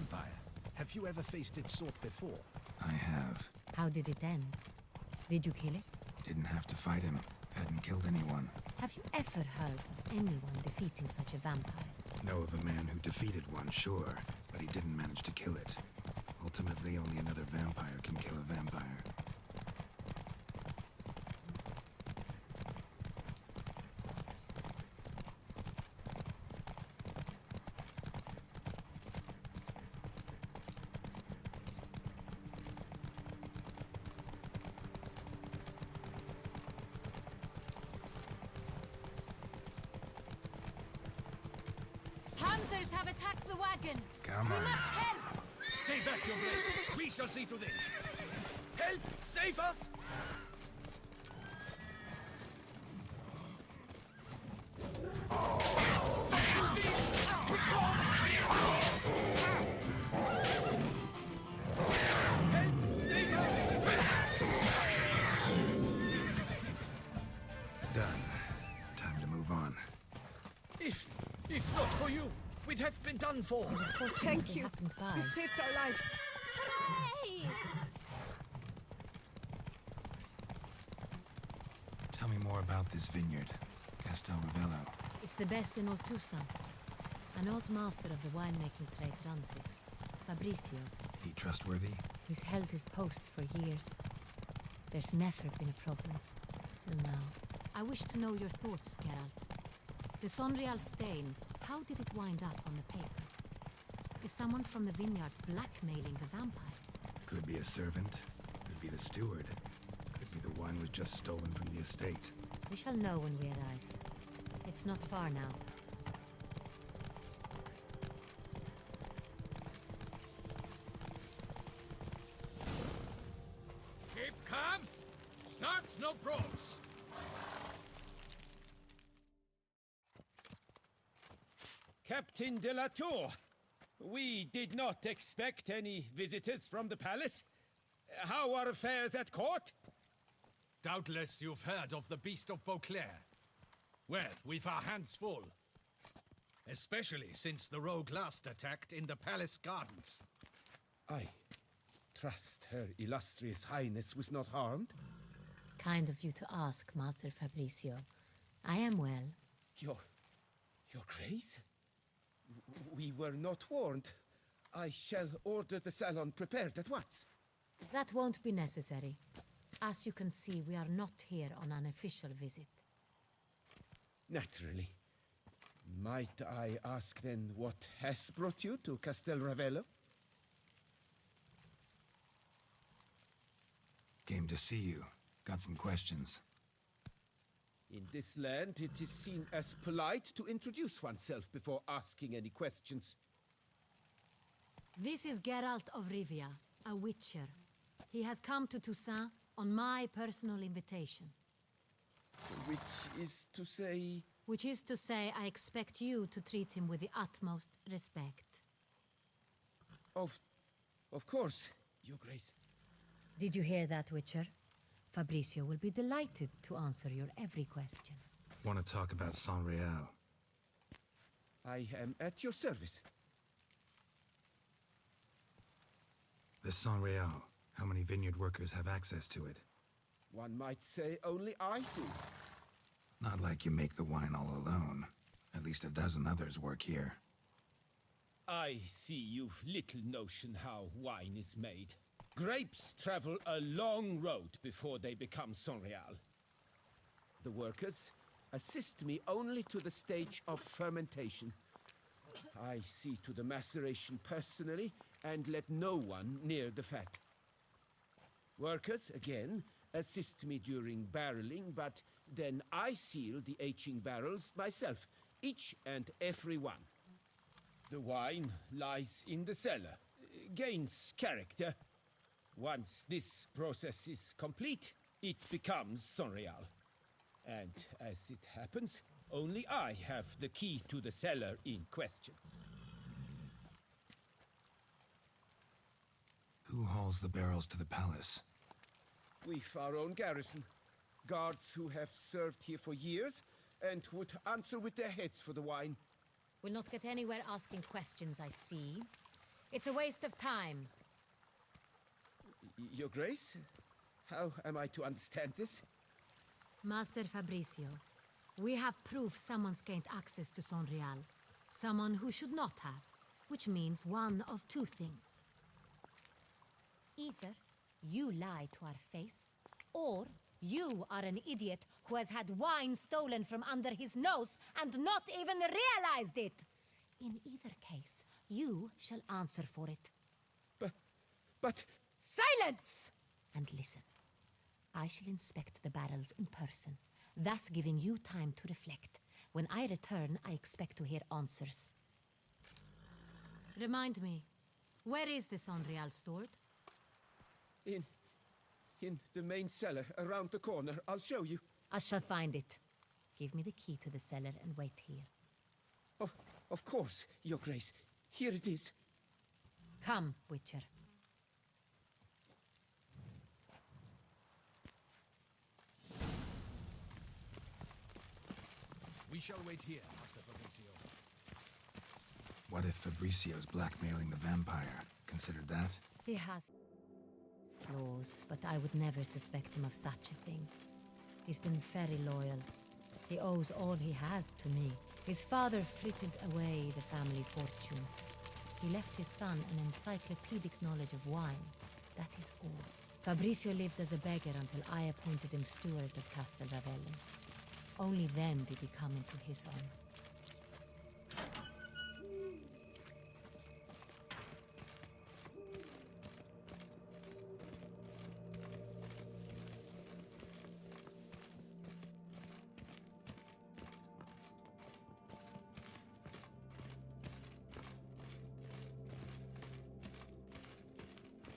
vampire. Have you ever faced its sort before? I have. How did it end? Did you kill it? Didn't have to fight him. Hadn't killed anyone. Have you ever heard of anyone defeating such a vampire? Know of a man who defeated one, sure, but he didn't manage to kill it. Ultimately, only another vampire can kill a vampire. Hunters have attacked the wagon! Come We on. must help! Stay back, your blades! We shall see to this! Help! Save us! Help! Save us! Done. Time to move on. If not for you, we'd have been done for. Thank you. You saved our lives. Hooray! Tell me more about this vineyard, Castel Ravello. It's the best in Ortusa. An old master of the winemaking trade runs it. Fabrizio. He trustworthy? He's held his post for years. There's never been a problem. Till now. I wish to know your thoughts, Geralt. The Sonreal stain, how did it wind up on the paper? Is someone from the vineyard blackmailing the vampire? Could be a servant. Could be the steward. Could be the wine was just stolen from the estate. We shall know when we arrive. It's not far now. Keep calm. Start no brawls. Captain de la Tour, we did not expect any visitors from the palace. How are affairs at court? Doubtless you've heard of the Beast of Beauclair. Well, we've our hands full. Especially since the rogue last attacked in the palace gardens. I trust Her Illustrious Highness was not harmed? Kind of you to ask, Master Fabrizio. I am well. Your Grace? We were not warned. I shall order the salon prepared at once. That won't be necessary. As you can see, we are not here on an official visit. Naturally. Might I ask then what has brought you to Castel Ravello? Came to see you. Got some questions. In this land, it is seen as polite to introduce oneself before asking any questions. This is Geralt of Rivia, a witcher. He has come to Toussaint on my personal invitation. Which is to say... Which is to say, I expect you to treat him with the utmost respect. Of course, Your Grace. Did you hear that, Witcher? Fabrizio will be delighted to answer your every question. Want to talk about Sonreal? I am at your service. The Sonreal. How many vineyard workers have access to it? One might say only I do. Not like you make the wine all alone. At least a dozen others work here. I see you've little notion how wine is made. Grapes travel a long road before they become Sonreal. The workers assist me only to the stage of fermentation. I see to the maceration personally and let no one near the fat. Workers, again, assist me during barreling, but then I seal the aging barrels myself, each and every one. The wine lies in the cellar, gains character. Once this process is complete, it becomes Sonreal. And as it happens, only I have the key to the cellar in question. Who hauls the barrels to the palace? We've our own garrison. Guards who have served here for years and would answer with their heads for the wine. We'll not get anywhere asking questions, I see. It's a waste of time. Your Grace? How am I to understand this? Master Fabricio, we have proof someone's gained access to Sonreal. Someone who should not have, which means one of two things. Either you lie to our face, or you are an idiot who has had wine stolen from under his nose and not even realized it. In either case, you shall answer for it. But... Silence! And listen. I shall inspect the barrels in person, thus giving you time to reflect. When I return, I expect to hear answers. Remind me, where is this Sonreal stored? In the main cellar, around the corner. I'll show you. I shall find it. Give me the key to the cellar and wait here. Oh, of course, Your Grace. Here it is. Come, Witcher. We shall wait here, Master Fabricio. What if Fabricio's blackmailing the vampire? Considered that? He has flaws, but I would never suspect him of such a thing. He's been very loyal. He owes all he has to me. His father frittered away the family fortune. He left his son an encyclopedic knowledge of wine. That is all. Fabricio lived as a beggar until I appointed him steward of Castel Ravelli. Only then did he come into his own.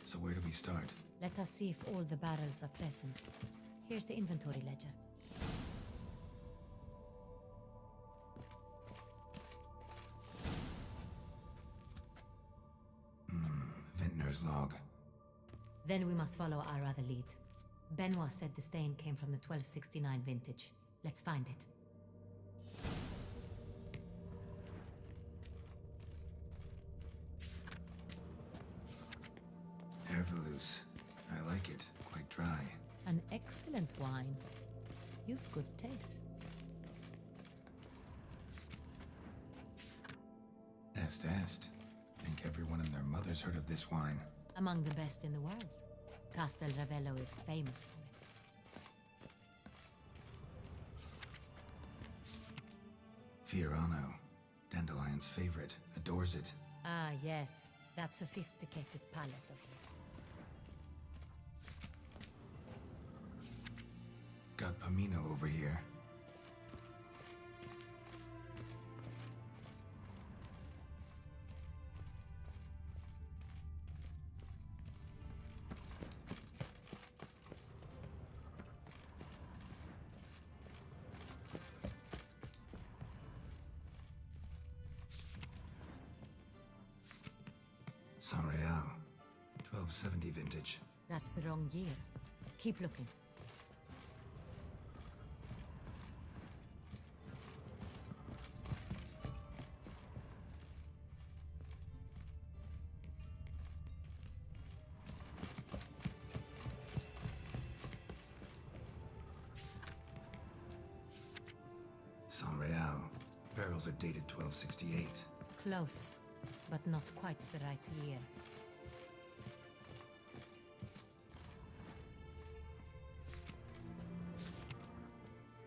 So where do we start? Let us see if all the barrels are present. Here's the inventory ledger. Vintner's log. Then we must follow our other lead. Benoit said the stain came from the 1269 vintage. Let's find it. Herveloos. I like it. Quite dry. An excellent wine. You've good taste. Est. Think everyone and their mother's heard of this wine. Among the best in the world. Castel Ravello is famous for it. Fiorano. Dandelion's favorite. Adores it. Ah, yes. That sophisticated palate of his. Got Pomino over here. Sonreal. 1270 vintage. That's the wrong year. Keep looking. Sonreal. Barrels are dated 1268. Close, but not quite the right year.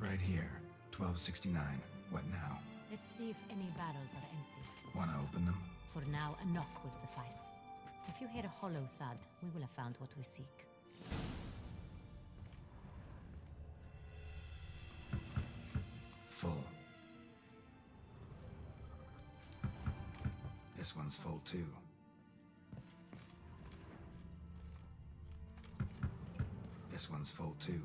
Right here. 1269. What now? Let's see if any barrels are empty. Wanna open them? For now, a knock will suffice. If you hear a hollow thud, we will have found what we seek. Full. This one's full too. This one's full too.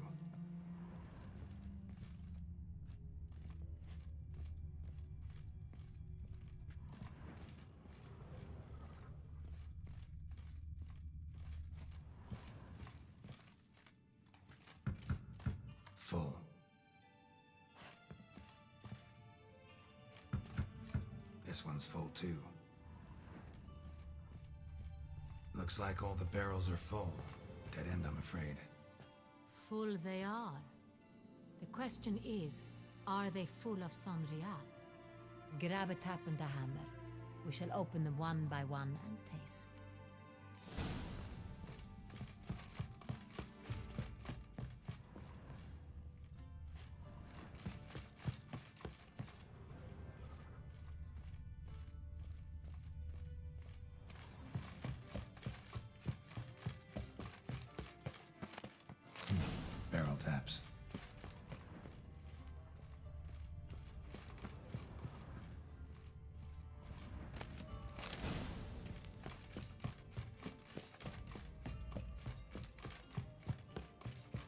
Full. This one's full too. Looks like all the barrels are full. Dead end, I'm afraid. Full they are. The question is, are they full of Sonrial? Grab a tap and a hammer. We shall open them one by one and taste. Barrel taps.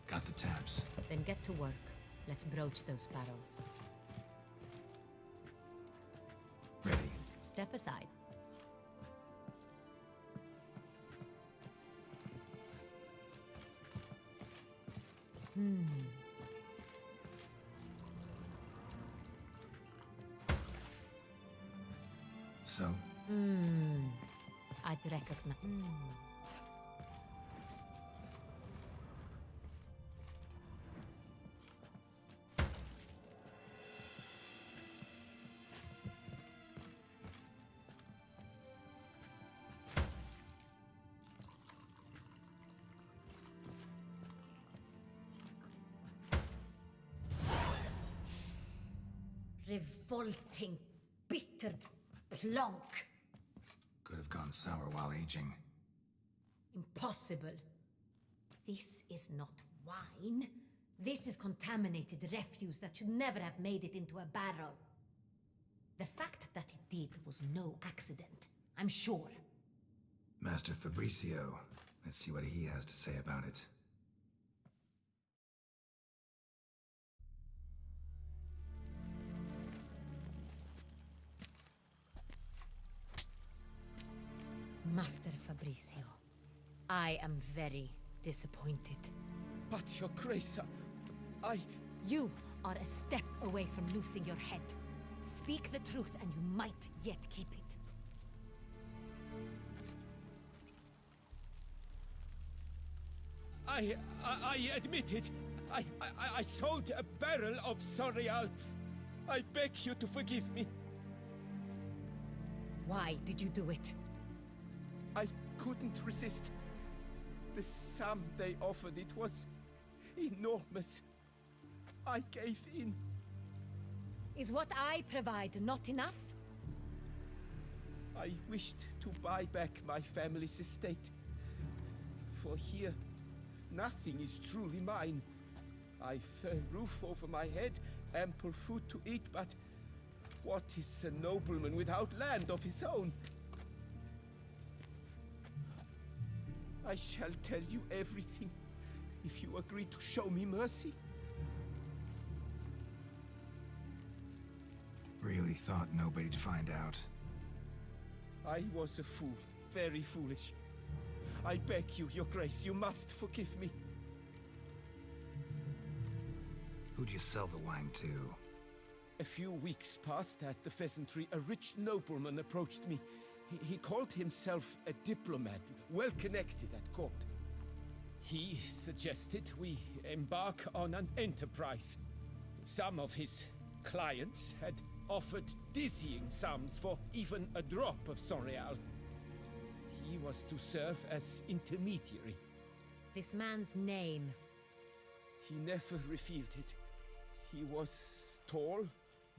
Got the taps. Then get to work. Let's broach those barrels. Ready. Step aside. So, I'd recognize. Revolting, bitter plonk. could have gone sour while aging. Impossible. This is not wine. This is contaminated refuse that should never have made it into a barrel. The fact that it did was no accident, I'm sure. Master Fabricio. Let's see what he has to say about it. Master Fabricio, I am very disappointed. But, Your Grace, I... You are a step away from losing your head. Speak the truth and you might yet keep it. I admit it. I sold a barrel of Sonrial. I beg you to forgive me. Why did you do it? I couldn't resist. The sum they offered, it was enormous. I gave in. Is what I provide not enough? I wished to buy back my family's estate. For here, nothing is truly mine. I've a roof over my head, ample food to eat, but what is a nobleman without land of his own? I shall tell you everything, if you agree to show me mercy. Really thought nobody'd find out. I was a fool, very foolish. I beg you, Your Grace, you must forgive me. Who'd you sell the wine to? A few weeks past at the Pheasantry, a rich nobleman approached me. He called himself a diplomat, well connected at court. He suggested we embark on an enterprise. Some of his clients had offered dizzying sums for even a drop of Sonrial. He was to serve as intermediary. This man's name. He never revealed it. He was tall,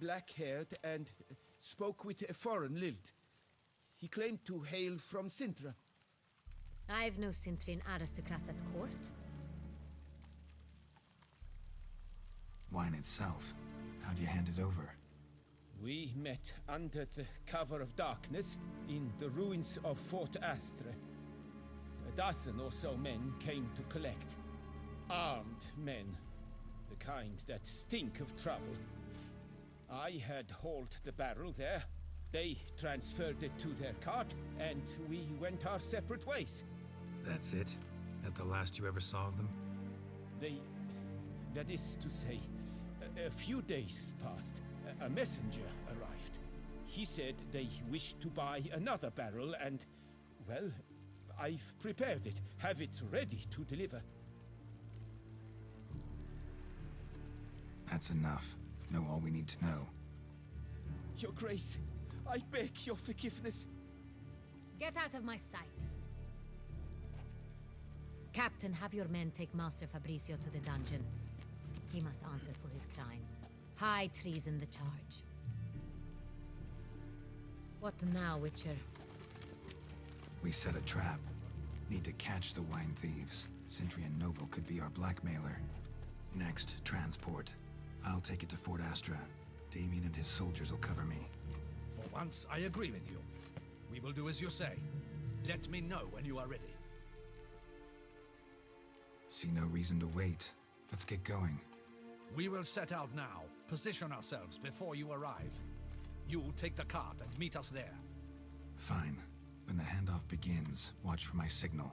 black-haired, and spoke with a foreign lilt. He claimed to hail from Sintra. I've no Sintrian aristocrat at court. Wine itself. How'd you hand it over? We met under the cover of darkness in the ruins of Fort Astre. A dozen or so men came to collect. Armed men. The kind that stink of trouble. I had hauled the barrel there. They transferred it to their cart, and we went our separate ways. That's it? At the last you ever saw of them? That is to say, a few days passed. A messenger arrived. He said they wished to buy another barrel, and, well, I've prepared it, have it ready to deliver. That's enough. Know all we need to know. Your Grace, I beg your forgiveness. Get out of my sight. Captain, have your men take Master Fabrizio to the dungeon. He must answer for his crime. High treason the charge. What now, Witcher? We set a trap. Need to catch the wine thieves. Sentry and Noble could be our blackmailer. Next, transport. I'll take it to Fort Astra. Damien and his soldiers will cover me. For once, I agree with you. We will do as you say. Let me know when you are ready. See no reason to wait. Let's get going. We will set out now. Position ourselves before you arrive. You take the cart and meet us there. Fine. When the handoff begins, watch for my signal.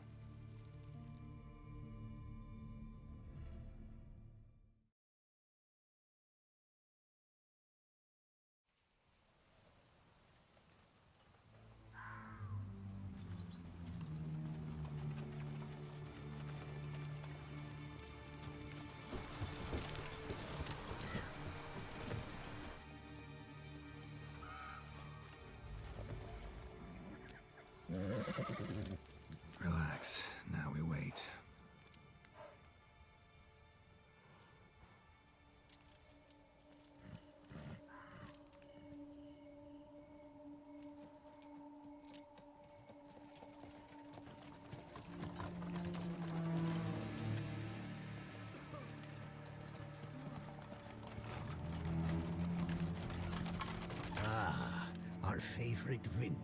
Relax. Now we wait. Ah, our favorite vintner.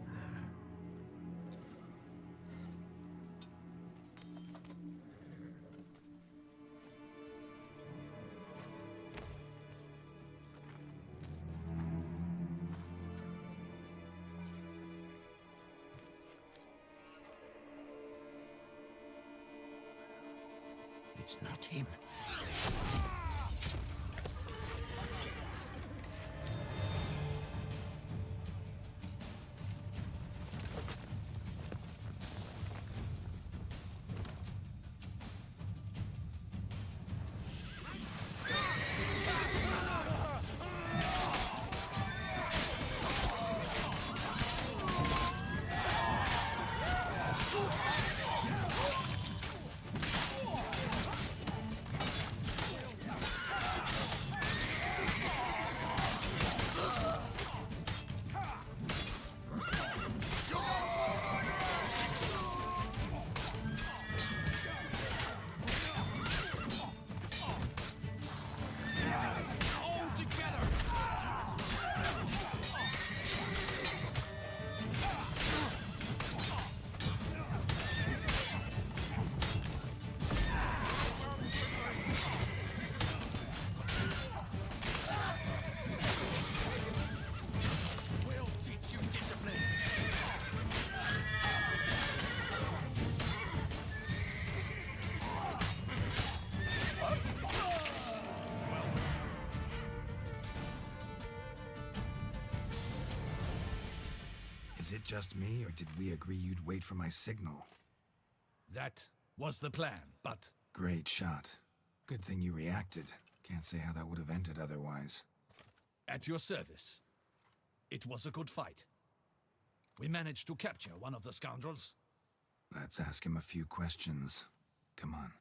It's not him. We'll teach you discipline. Is it just me, or did we agree you'd wait for my signal? That was the plan, but Great shot. Good thing you reacted. Can't say how that would have ended otherwise. at your service. It was a good fight. We managed to capture one of the scoundrels. Let's ask him a few questions. Come on.